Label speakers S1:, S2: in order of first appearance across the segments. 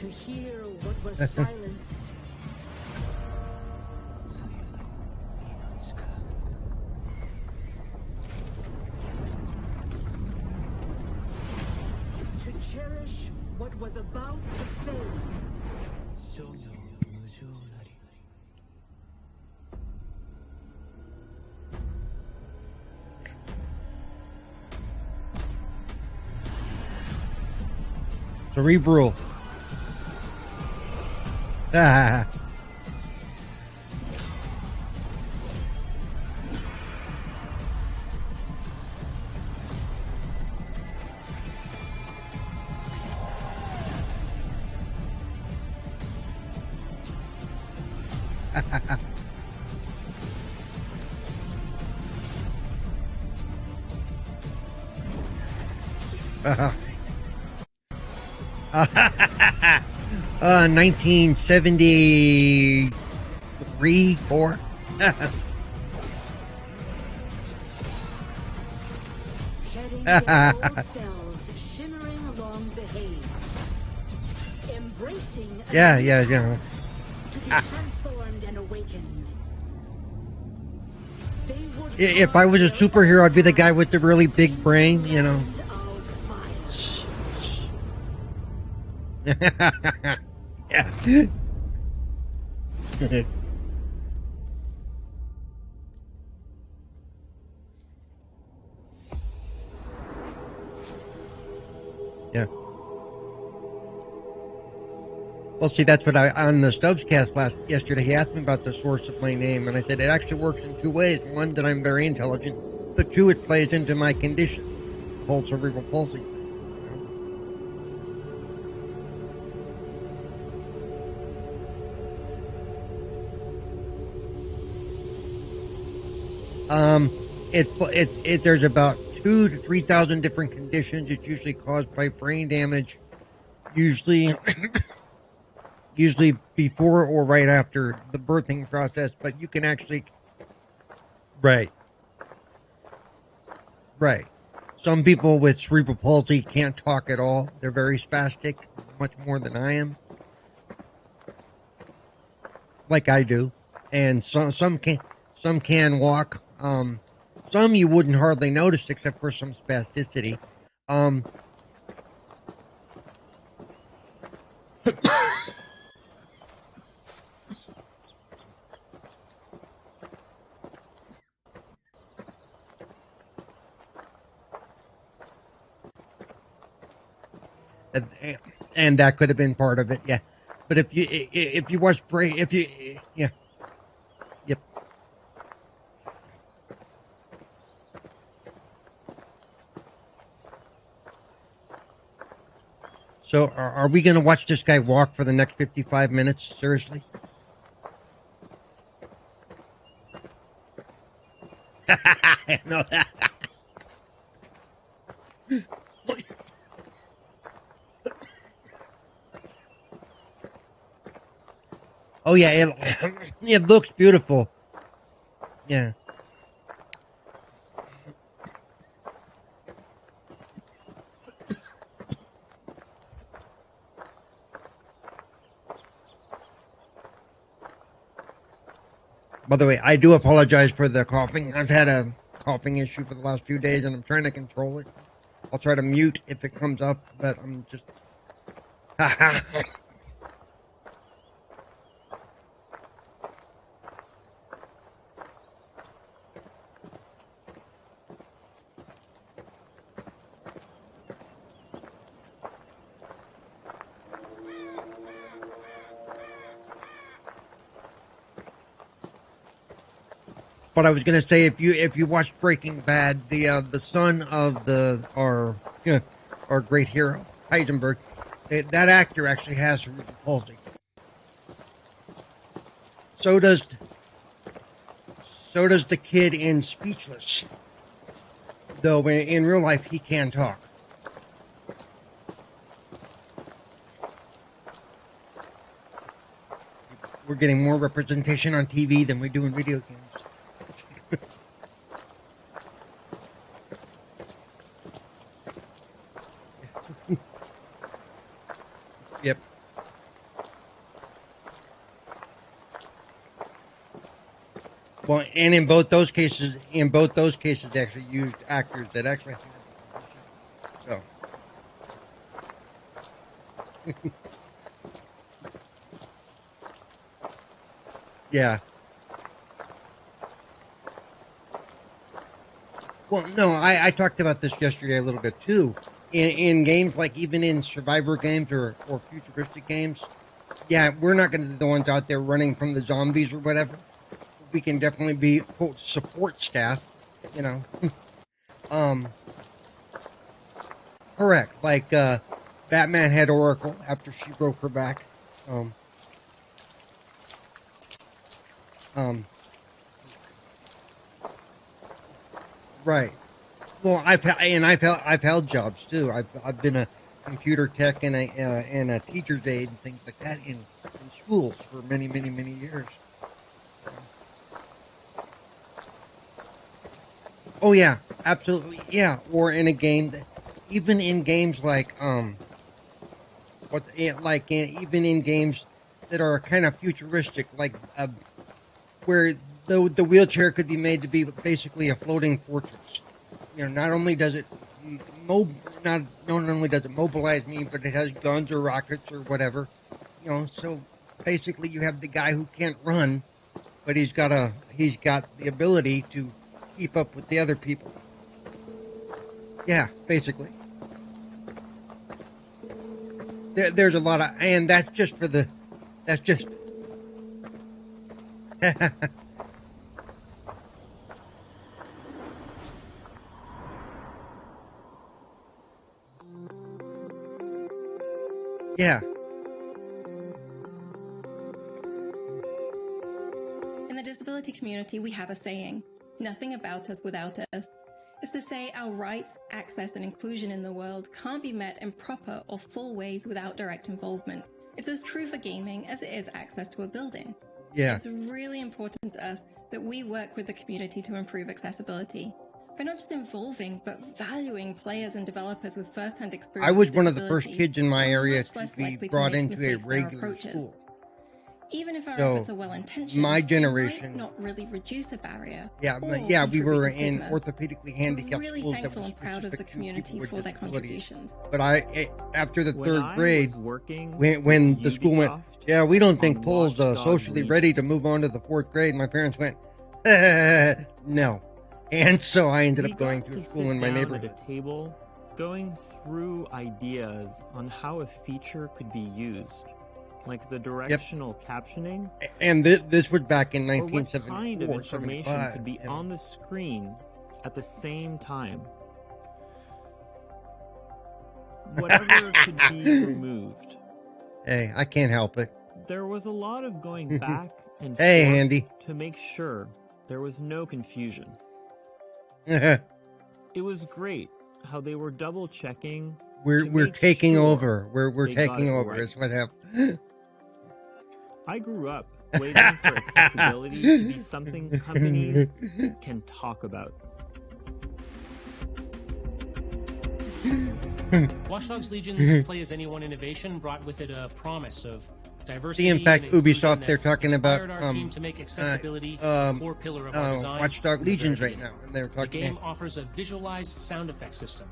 S1: To hear what was silenced. To cherish what was about to fade.
S2: Cerebral. Ah. uh, 1973, 4.
S1: Shedding their old selves, shimmering along the haze. Embracing
S2: Yeah.
S1: to be transformed and awakened. They would
S2: If I was a superhero, I'd be the guy with the really big brain, you know. Yeah. Yeah. Well, see, that's what on the Stubbs cast yesterday, he asked me about the source of my name, and I said it actually works in two ways. One, that I'm very intelligent, but two, it plays into my condition, called cerebral palsy. There's about 2,000 to 3,000 different conditions. It's usually caused by brain damage, usually before or right after the birthing process, but you can actually... Right. Some people with cerebral palsy can't talk at all. They're very spastic, much more than I am. Like I do. And some can walk. Some you wouldn't hardly notice except for some spasticity. And that could have been part of it, yeah. But if you watch yeah, yep. So are we going to watch this guy walk for the next 55 minutes? Seriously? I know that. Oh yeah, it looks beautiful. Yeah. By the way, I do apologize for the coughing. I've had a coughing issue for the last few days, and I'm trying to control it. I'll try to mute if it comes up, but I'm just... But I was going to say, if you watched Breaking Bad, the son of our great hero Heisenberg, that actor actually has cerebral palsy. So does the kid in Speechless. Though in real life he can talk. We're getting more representation on TV than we do in video games. Yep. Well, and in both those cases, they actually used actors that actually had the position. So, yeah. Well, no, I talked about this yesterday a little bit too. In games like even in survivor games or futuristic games, yeah, we're not going to be the ones out there running from the zombies or whatever. We can definitely be quote support staff, you know. um, correct. Like Batman had Oracle after she broke her back. Um, um, right. Well, I've held jobs too. I've been a computer tech and a teacher's aide and things like that in schools for many years. Oh yeah, absolutely, yeah. Or in a game, even in games like even in games that are kind of futuristic, like where the wheelchair could be made to be basically a floating fortress. You know, not only does it not only does it mobilize me, but it has guns or rockets or whatever. You know, so basically you have the guy who can't run, but he's got the ability to keep up with the other people. Yeah, basically. There's a lot of, and that's just. Yeah.
S3: In the disability community, we have a saying, nothing about us without us. It's to say our rights, access, and inclusion in the world can't be met in proper or full ways without direct involvement. It's as true for gaming as it is access to a building.
S2: Yeah.
S3: It's really important to us that we work with the community to improve accessibility. By not just involving, but valuing players and developers with first-hand experience.
S2: I was one of the first kids in my area to be brought into a regular school.
S3: Even if our efforts are well-intentioned,
S2: my generation
S3: might not really reduce a barrier.
S2: Yeah, we were in orthopedically handicapped
S3: really
S2: schools.
S3: Thankful and proud of the community for their contributions.
S2: But after the third grade, when the school went, we don't think Paul's socially ready to move on to the fourth grade. My parents went, no, and so I ended up going to a school in my neighborhood.
S4: At a table, going through ideas on how a feature could be used. Like the directional captioning.
S2: And this was back in 1974.
S4: What kind of information could be on the screen at the same time? Whatever could be removed.
S2: Hey, I can't help it.
S4: There was a lot of going back and
S2: hey,
S4: forth
S2: Handy.
S4: To make sure there was no confusion.
S2: It
S4: was great how they were double checking.
S2: We're taking over. We're taking over. Right. It's what happened.
S4: I grew up waiting for accessibility to be something companies can talk about.
S5: Watch Dogs Legion's Play As Anyone innovation brought with it a promise of diversity.
S2: See, in fact, Ubisoft, they're talking about
S5: our team to make accessibility a core pillar of our design.
S2: Watch Dogs Legions right now, and they're talking.
S5: The game offers a visualized sound effect system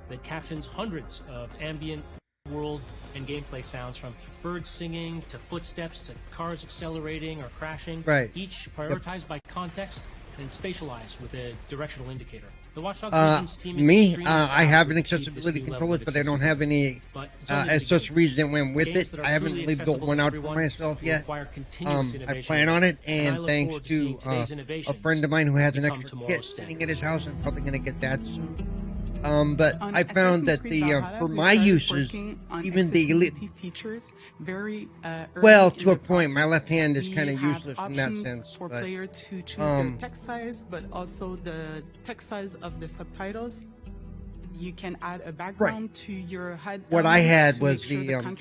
S5: that captions hundreds of ambient world and gameplay sounds, from birds singing to footsteps to cars accelerating or crashing.
S2: Right.
S5: Each prioritized by context and spatialized with a directional indicator. The Watch Dogs Legion's team is
S2: I have an accessibility controller, but I don't have any accessories that went with it. I haven't really built one out for myself yet. I plan on it, and thanks to a friend of mine who has an extra kit sitting at his house, I'm probably going to get that soon. But I found that for my uses, even the elite
S6: features very
S2: to a point, my left hand is kind of useless in that sense.
S6: For player to choose their text size, but also the text size of the subtitles. You can add a background to your HUD.
S2: What I had was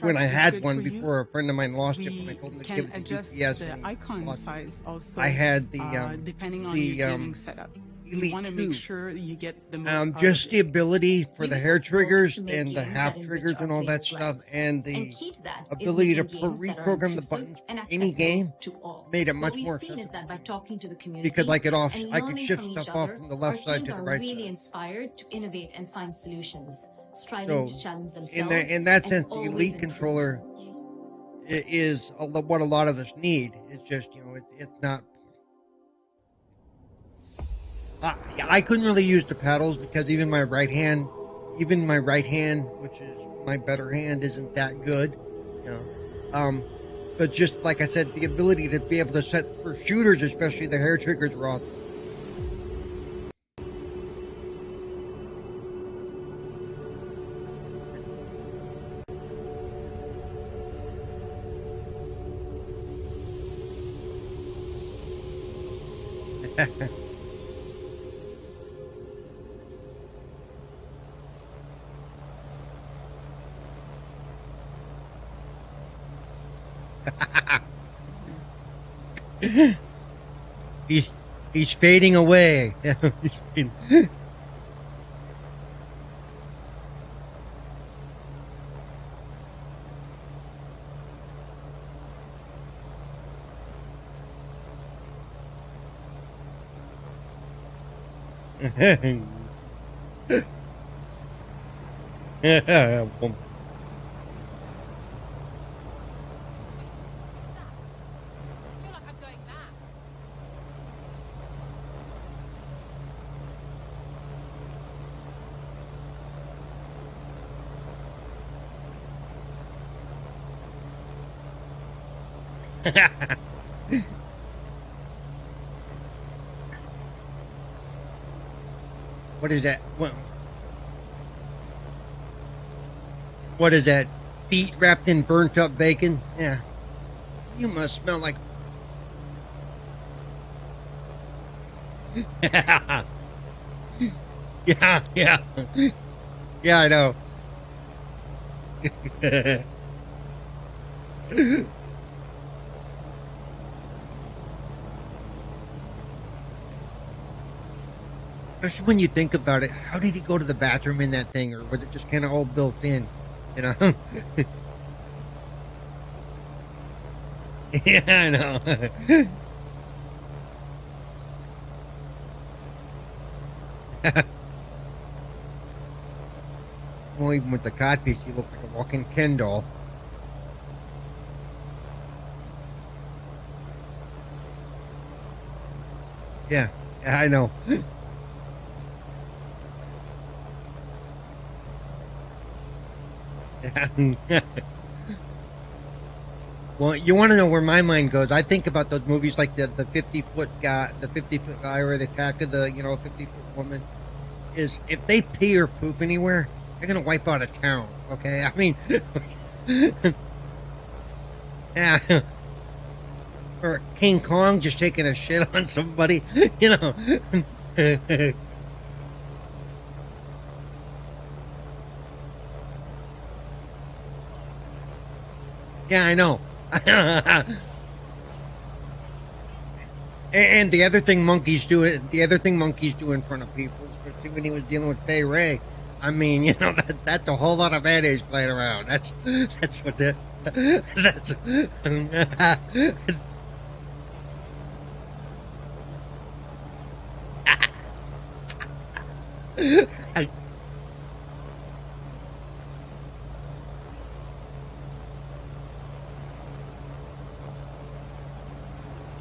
S2: when I had one before a friend of mine lost it. When I told him to give it to UPS,
S6: the icon size also.
S2: I had the
S6: depending on your gaming setup.
S2: Elite
S6: you want to
S2: 2.
S6: make sure you get the most out
S2: Just
S6: of
S2: the
S6: it.
S2: ability for the hair
S7: Ubisoft's goal is
S2: triggers
S7: to make
S2: and the
S7: games
S2: half
S7: that enrich
S2: triggers
S7: our
S2: and all that
S7: players'
S2: stuff,
S7: lives.
S2: and the
S7: Key to that is
S2: ability to
S7: making games that are
S2: reprogram the
S7: inclusive
S2: buttons
S7: and
S2: for any
S7: accessible
S2: game
S7: to all.
S2: made it
S7: What
S2: much
S7: we've
S2: more
S7: seen is
S2: accessible.
S7: that by talking to the community
S2: Because I could
S7: and learning
S2: shift
S7: from each
S2: stuff off
S7: other,
S2: from the
S7: our
S2: left side
S7: teams
S2: to the
S7: are
S2: right
S7: really
S2: side.
S7: inspired to innovate and find solutions, striving
S2: So
S7: to challenge themselves.
S2: in that
S7: and
S2: sense, the
S7: always
S2: Elite
S7: improve.
S2: controller is what a lot of us need. It's just, it's not. I couldn't really use the paddles because even my right hand, which is my better hand, isn't that good. But just like I said, the ability to be able to set for shooters, especially the hair triggers, were awesome. He's fading away. He's fading. What is that? What is that? Feet wrapped in burnt up bacon? Yeah. You must smell like. Yeah, yeah. Yeah, I know. Especially when you think about it, how did he go to the bathroom in that thing, or was it just kind of all built in? Yeah, I know. Well, even with the codpiece, he looked like a walking Ken doll. Yeah, I know. Well, you want to know where my mind goes? I think about those movies like the 50-foot guy, or the Attack of the 50-foot woman. Is if they pee or poop anywhere, they're gonna wipe out a town. Okay, I mean, yeah. Or King Kong just taking a shit on somebody, Yeah, I know. And the other thing monkeys do in front of people, especially when he was dealing with Fay Ray. I mean, that's a whole lot of mayonnaise playing around. That's what that's.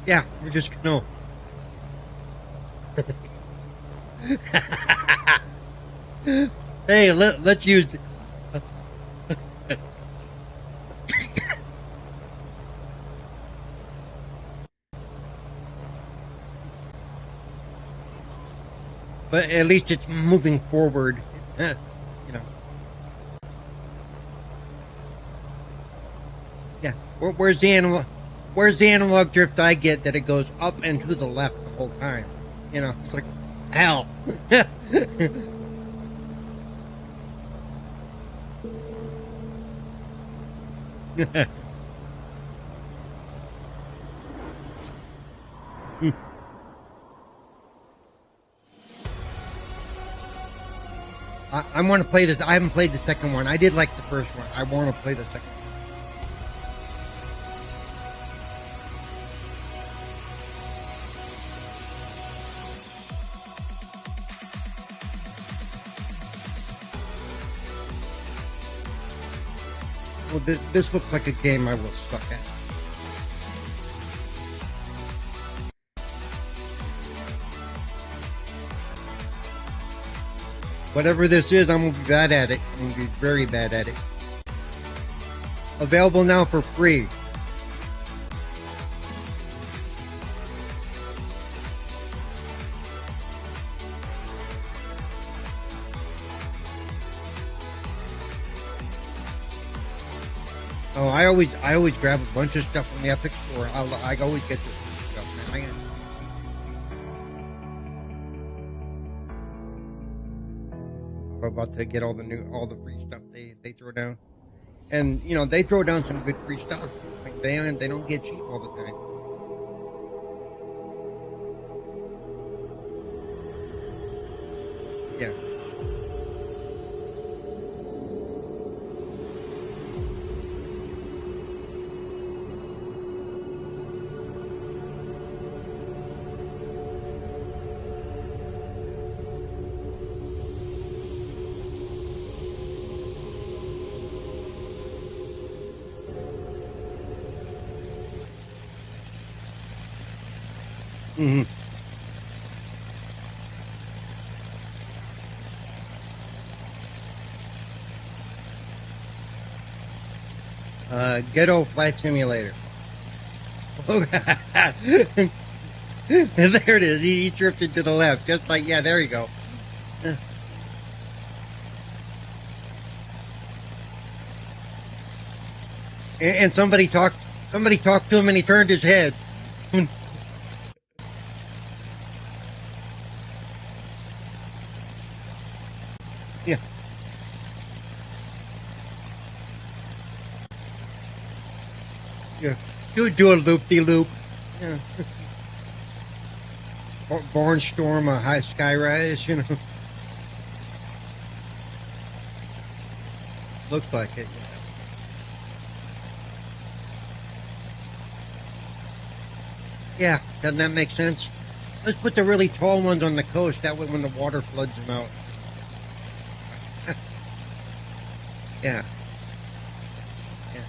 S2: Yeah, we're just gonna. Hey, let's use. But at least it's moving forward. Yeah. Where's the analog? Where's the analog drift I get that it goes up and to the left the whole time? It's like hell. I want to play this. I haven't played the second one. I did like the first one. I want to play the second one. Well, this looks like a game I will suck at. Whatever this is, I'm going to be bad at it. I'm going to be very bad at it. Available now for free. Oh, I always grab a bunch of stuff from the Epic Store. I always get this stuff, man. I'm about to get all the free stuff they throw down, and you know they throw down some good free stuff. Like they don't get cheap all the time. Yeah. Mm-hmm. Ghetto Flight Simulator. Oh, there it is. He drifted to the left, just like, yeah, there you go. And somebody talked to him and he turned his head. Yeah. Yeah. Do a loop-de-loop. Yeah. Barnstorm, a high skyrise, you know. Looks like it, yeah. Yeah, doesn't that make sense? Let's put the really tall ones on the coast, that way when the water floods them out. Yeah. Yeah.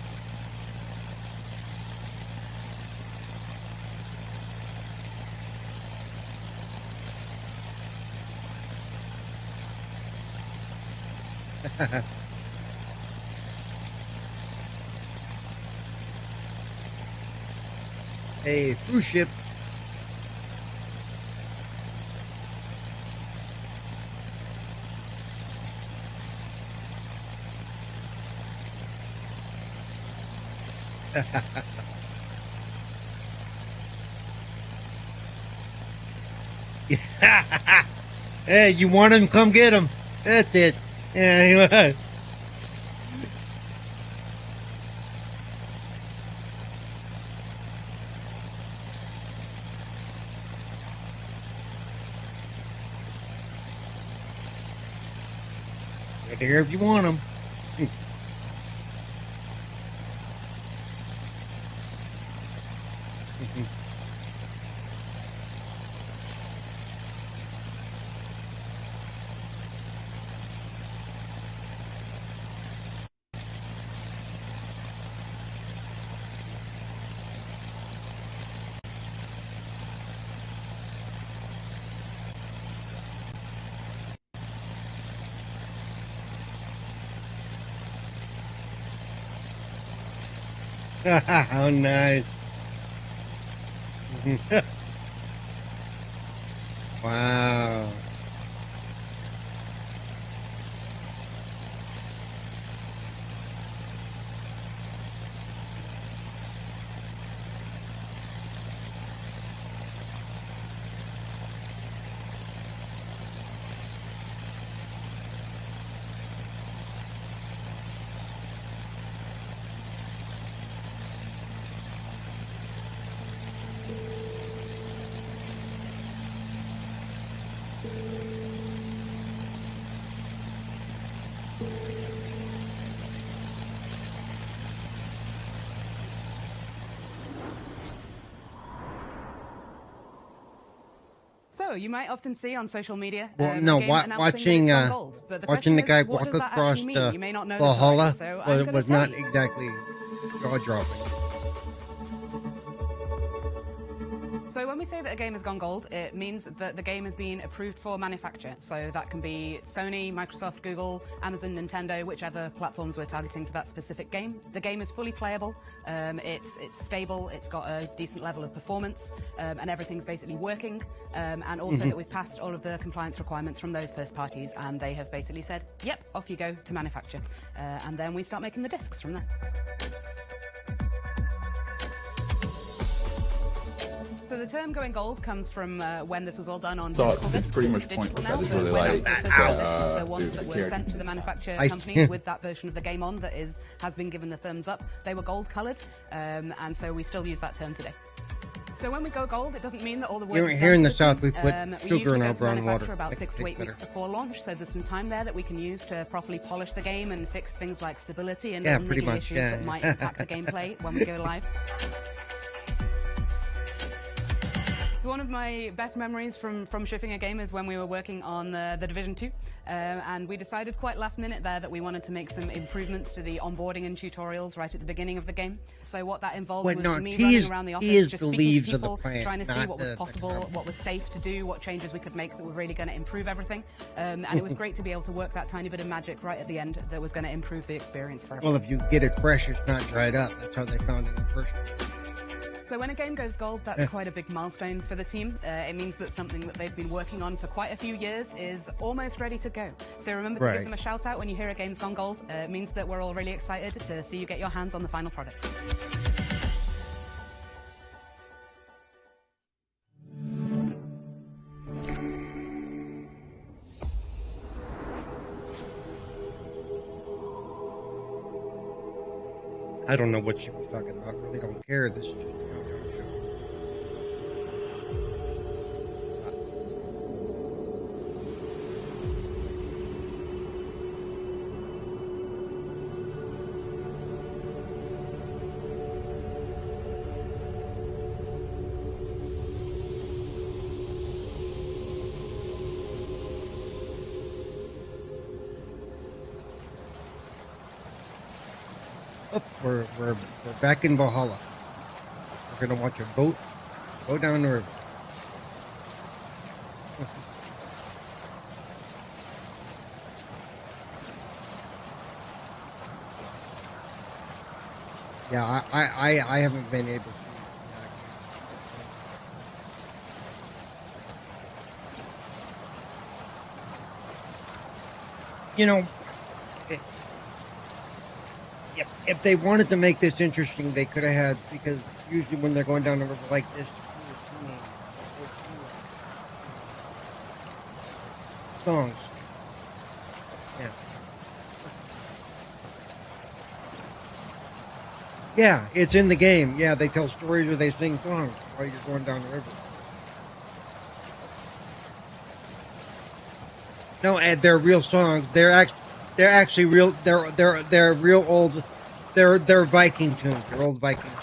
S2: A cruise ship. Hey, you want him? Come get him. That's it. Yeah. Right there if you want him. How nice. Wow.
S8: So you might often see on social media,
S2: Well, no, watching the guy walk across Valhalla was not exactly jaw-dropping.
S8: So when we say that a game has gone gold, it means that the game has been approved for manufacture. So that can be Sony, Microsoft, Google, Amazon, Nintendo, whichever platforms we're targeting for that specific game. The game is fully playable, it's stable, it's got a decent level of performance, and everything's basically working. And also that we've passed all of the compliance requirements from those first parties, and they have basically said, yep, off you go to manufacture. And then we start making the discs from there. So the term going gold comes from when this was all done on physical discs.
S9: Pretty much point
S8: now,
S9: that is
S8: so
S9: really
S8: when
S9: like
S8: the ones that were sent to the manufacturer company with that version of the game on that has been given the thumbs up, they were gold coloured, and so we still use that term today. So when we go gold, it doesn't mean that all the work is
S2: here in the
S8: done.
S2: South, we put sugar in our brown
S8: water
S2: water.
S8: About 6 to 8 weeks before launch, so there's some time there that we can use to properly polish the game and fix things like stability and niggly issues that might impact the gameplay when we go live. So one of my best memories from shipping a game is when we were working on the Division 2, and we decided quite last minute there that we wanted to make some improvements to the onboarding and tutorials right at the beginning of the game. So what that involved was me running around the office, just speaking to people, trying to see what was possible, what was safe to do, what changes we could make that were really going to improve everything. And it was great to be able to work that tiny bit of magic right at the end that was going to improve the experience for everyone.
S2: Well, if you get it fresh, it's not dried up. That's how they found it in the first place.
S8: So when a game goes gold, that's quite a big milestone for the team. It means that something that they've been working on for quite a few years is almost ready to go. So remember to give them a shout out when you hear a game's gone gold. It means that we're all really excited to see you get your hands on the final product.
S2: I don't know what she was talking about. Really don't care. This is just a countdown show. Oh, we're back in Valhalla. We're gonna watch a boat go down the river. Yeah, I haven't been able to. You know, if they wanted to make this interesting, they could have had, because usually when they're going down the river like this, songs. Yeah. Yeah, it's in the game. Yeah, they tell stories or they sing songs while you're going down the river. No, and they're real songs. They're actually real. They're real old. They're Viking tunes. They're old Viking tunes.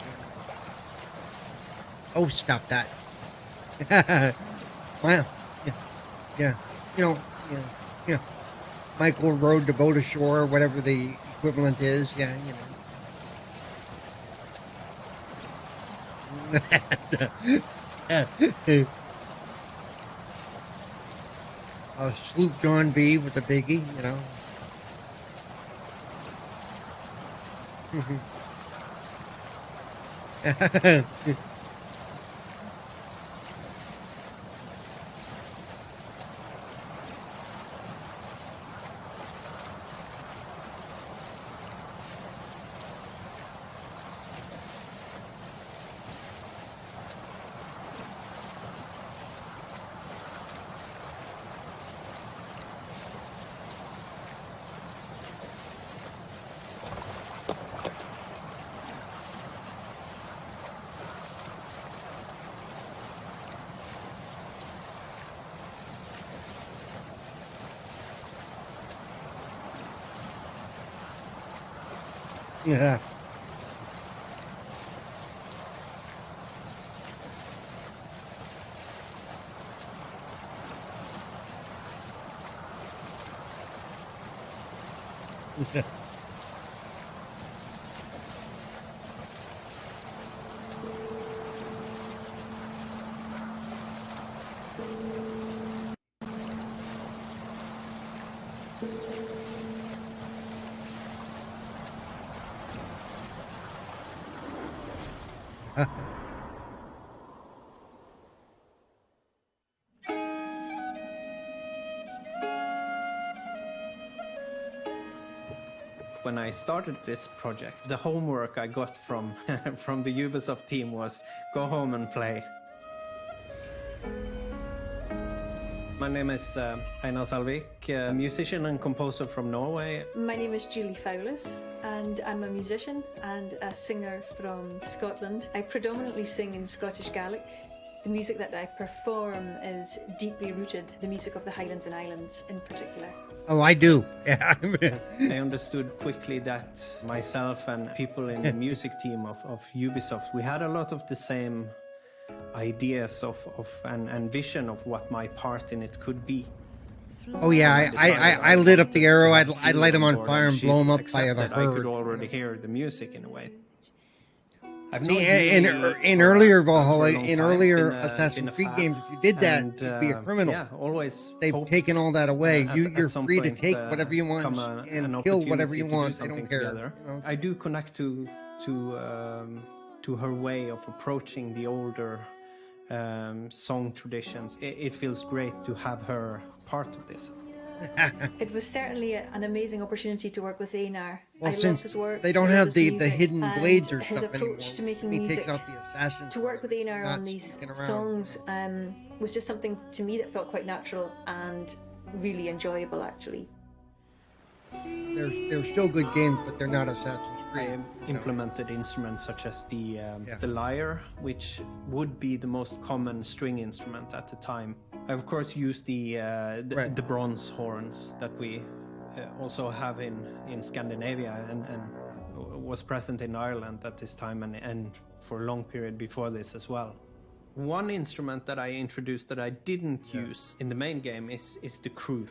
S2: Oh, stop that! Wow. Yeah. You know. Yeah. Michael rowed the boat ashore, whatever the equivalent is. Yeah. Sloop John B. with the biggie, you know. Yeah.
S9: When I started this project, the homework I got from from the Ubisoft team was go home and play. My name is Einar Salvik, a musician and composer from Norway.
S10: My name is Julie Fowlis, and I'm a musician and a singer from Scotland. I predominantly sing in Scottish Gaelic. The music that I perform is deeply rooted, the music of the Highlands and Islands in particular.
S2: Oh, I do. Yeah.
S9: I understood quickly that myself and people in the music team of Ubisoft, we had a lot of the same ideas and vision of what my part in it could be.
S2: Oh yeah, I lit up the arrow. I'd light them on fire and blow them up by the herd.
S9: I could already hear the music in a way.
S2: In earlier Valhalla, in earlier Assassin's Creed games, if you did that, you'd be a criminal.
S9: Yeah, always.
S2: They've taken all that away. You're free to take whatever you want and kill whatever you want. They don't care. You know?
S9: I do connect to her way of approaching the older song traditions. It feels great to have her part of this.
S10: It was certainly an amazing opportunity to work with Einar.
S2: Well,
S10: I love his work.
S2: They don't have the hidden blades or
S10: his
S2: stuff
S10: approach
S2: anymore.
S10: to making
S2: he
S10: music.
S2: takes out the assassin.
S10: To work with Einar on these songs was just something to me that felt quite natural and really enjoyable, actually.
S2: They're still good games, but they're not Assassin's Creed.
S9: I implemented instruments such as the lyre, which would be the most common string instrument at the time. I of course used the bronze horns that we also have in Scandinavia and was present in Ireland at this time and for a long period before this as well. One instrument that I introduced that I didn't use in the main game is the crwth.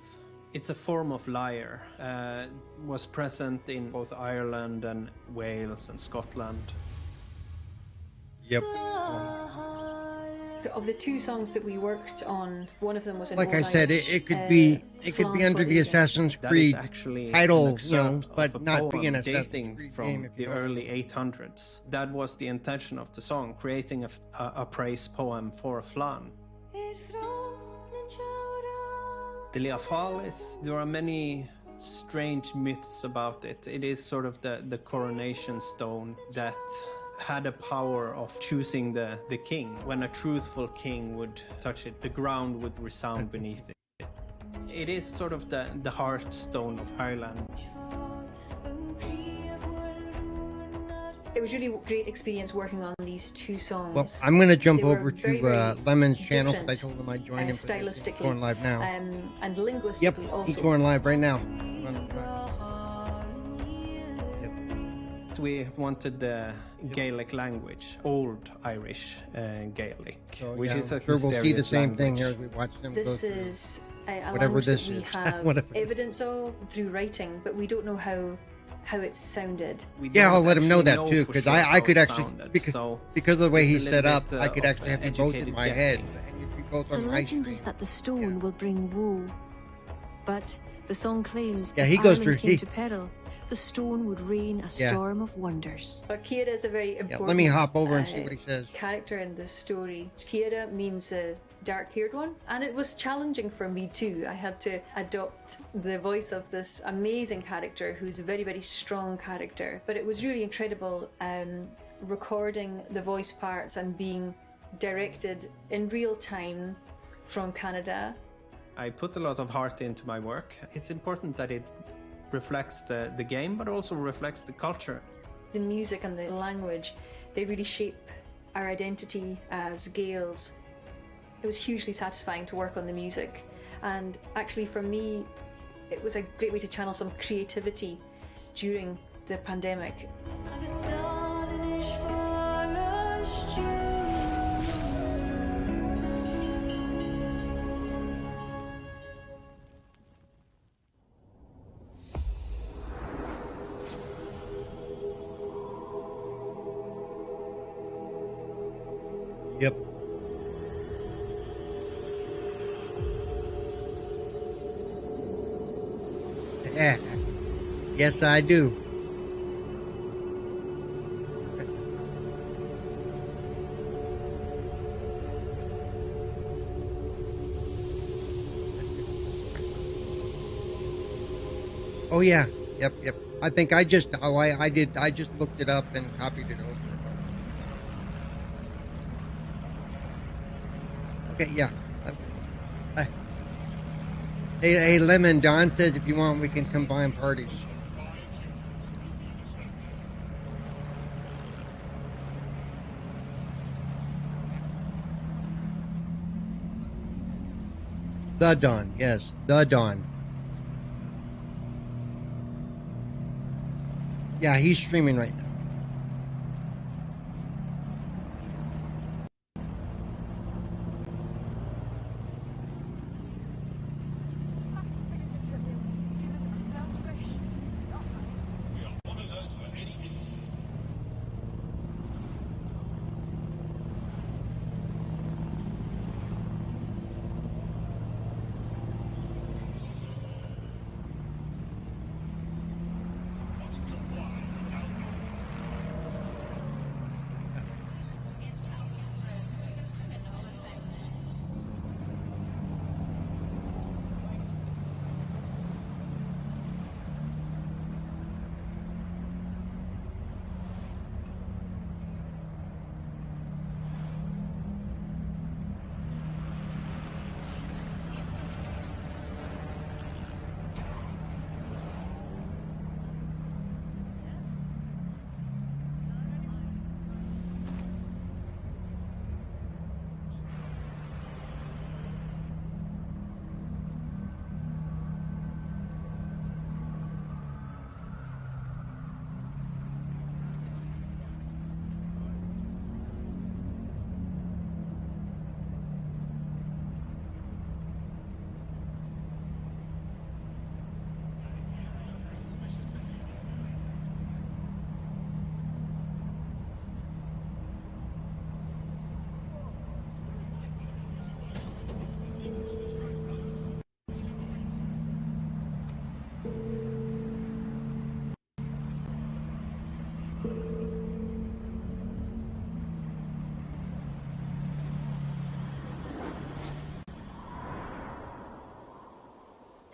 S9: It's a form of lyre, was present in both Ireland and Wales and Scotland.
S2: Yep.
S10: So of the two songs that we worked on, one of them was in
S2: like I said, it could be under the Assassin's Creed title, but not be an Assassin's Creed
S9: from
S2: game.
S9: The early 800s. That was the intention of the song, creating a praise poem for Flann. The Leofalis, there are many strange myths about it. It is sort of the coronation stone that had a power of choosing the king. When a truthful king would touch it, the ground would resound beneath it. It is sort of the heartstone of Ireland.
S10: It was really a great experience working on these two songs.
S2: Well, I'm going to jump over
S10: very,
S2: to Lemon's channel because I told him I'd join him.
S10: Stylistically,
S2: he's going live now.
S10: And linguistically also.
S2: He's going live right now.
S9: We wanted the Gaelic language, Old Irish Gaelic, which is a
S2: sure we'll see the same
S9: language.
S2: thing here as we watch them go
S10: This
S2: through
S10: is a
S2: whatever
S10: language
S2: this
S10: that we
S2: is.
S10: have evidence of through writing, but we don't know how it sounded.
S2: Yeah, I'll let him know that too, because I could actually, because of the way he's set up, I could actually have you both in my head, and you'd be both on
S1: The
S2: my
S1: legend
S2: screen.
S1: is that the stone will bring woe, but the song claims
S2: Yeah,
S1: if
S2: he goes
S1: Ireland
S2: through-
S1: came
S2: he-
S1: to peril, the stone would rain a
S2: Yeah.
S1: storm of wonders.
S10: But Ciara is a very important
S2: let me hop over and see what he says.
S10: character in this story. Ciara means a dark-haired one, and it was challenging for me too. I had to adopt the voice of this amazing character who's a very, very strong character. But it was really incredible recording the voice parts and being directed in real time from Canada.
S9: I put a lot of heart into my work. It's important that it reflects the game, but also reflects the culture.
S10: The music and the language, they really shape our identity as Gaels. It was hugely satisfying to work on the music, and actually for me it was a great way to channel some creativity during the pandemic.
S2: Yep. Yes, I do. Oh yeah. Yep. I think I just I just looked it up and copied it over. Okay, yeah. Hey, Lemon, Don says if you want, we can combine parties. The Don, yes, the Don. Yeah, he's streaming right now.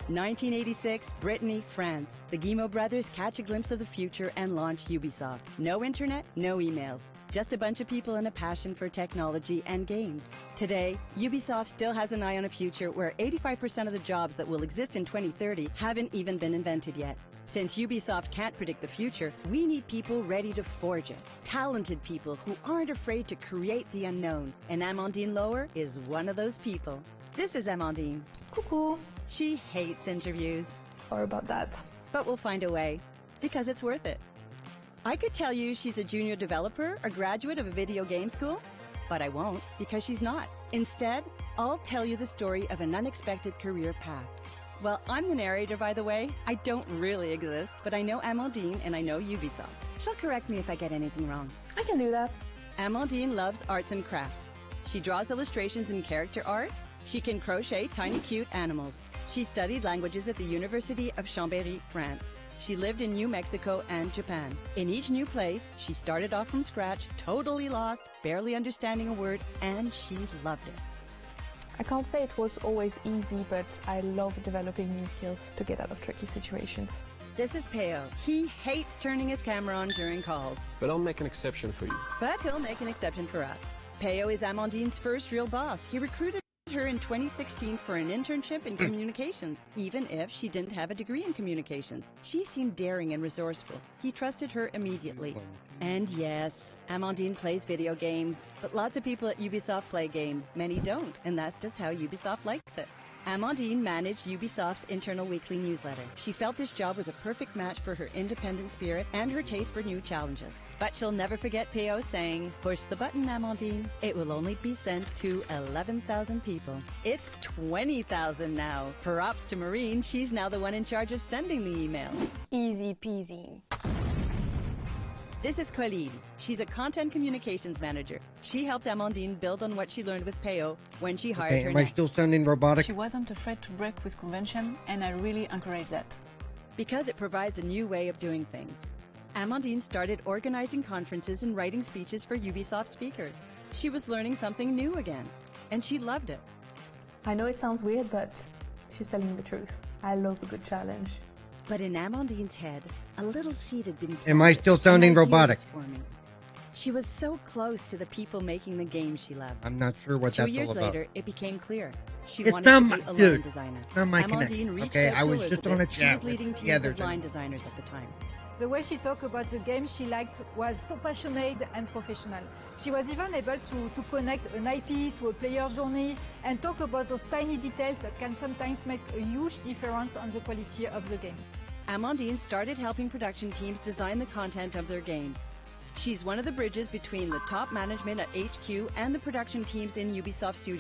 S11: (1986), Brittany, France. The Guillemot brothers catch a glimpse of the future and launch Ubisoft. No internet, no emails. Just a bunch of people and a passion for technology and games. Today, Ubisoft still has an eye on a future where 85% of the jobs that will exist in 2030 haven't even been invented yet. Since Ubisoft can't predict the future, we need people ready to forge it. Talented people who aren't afraid to create the unknown. And Amandine Lower is one of those people. This is Amandine.
S12: Coucou.
S11: She hates interviews.
S12: Sorry about that.
S11: But we'll find a way, because it's worth it. I could tell you she's a junior developer, a graduate of a video game school, but I won't, because she's not. Instead, I'll tell you the story of an unexpected career path. Well, I'm the narrator, by the way. I don't really exist, but I know Amandine and I know Ubisoft. She'll correct me if I get anything wrong.
S12: I can do that.
S11: Amandine loves arts and crafts. She draws illustrations and character art. She can crochet tiny cute animals. She studied languages at the University of Chambéry, France. She lived in New Mexico and Japan. In each new place, she started off from scratch, totally lost, barely understanding a word, and she loved it.
S12: I can't say it was always easy, but I love developing new skills to get out of tricky situations.
S11: This is Peo. He hates turning his camera on during calls.
S13: But I'll make an exception for you.
S11: But he'll make an exception for us. Peo is Amandine's first real boss. He recruited her in 2016 for an internship in communications, even if she didn't have a degree in communications. She seemed daring and resourceful. He trusted her immediately. And yes, Amandine plays video games, but lots of people at Ubisoft play games. Many don't, and that's just how Ubisoft likes it. Amandine managed Ubisoft's internal weekly newsletter. She felt this job was a perfect match for her independent spirit and her taste for new challenges. But she'll never forget Peo saying, "Push the button, Amandine. It will only be sent to 11,000 people." It's 20,000 now. Props to Maureen, she's now the one in charge of sending the email.
S12: Easy peasy.
S11: This is Colleen. She's a content communications manager. She helped Amandine build on what she learned with Peo when she hired her
S2: am I
S11: next.
S2: still sounding robotic?
S13: She wasn't afraid to break with convention, and I really encourage that.
S11: Because it provides a new way of doing things. Amandine started organizing conferences and writing speeches for Ubisoft speakers. She was learning something new again, and she loved it.
S12: I know it sounds weird, but she's telling the truth. I love a good challenge.
S11: But in Amandine's head, a little seed had been planted.
S2: Am I still sounding
S11: An idea
S2: robotic?
S11: was forming. She was so close to the people making the games she loved.
S2: I'm not sure what
S11: 2
S2: that's
S11: years
S2: all about.
S11: later, it became clear. She
S2: It's
S11: wanted
S2: not
S11: to
S2: my-
S11: be a line
S2: dude,
S11: designer.
S2: it's not my
S11: Amandine
S2: connection,
S11: reached
S2: okay?
S11: out
S2: I
S11: to
S2: was just
S11: Elizabeth.
S2: on a
S11: She
S2: chat
S11: was leading
S2: with
S11: teams
S2: the other
S11: of line
S2: gentleman.
S11: designers at the time.
S14: The way she talked about the game she liked was so passionate and professional. She was even able to connect an IP to a player journey and talk about those tiny details that can sometimes make a huge difference on the quality of the game.
S11: Amandine started helping production teams design the content of their games. She's one of the bridges between the top management at HQ and the production teams in Ubisoft Studios.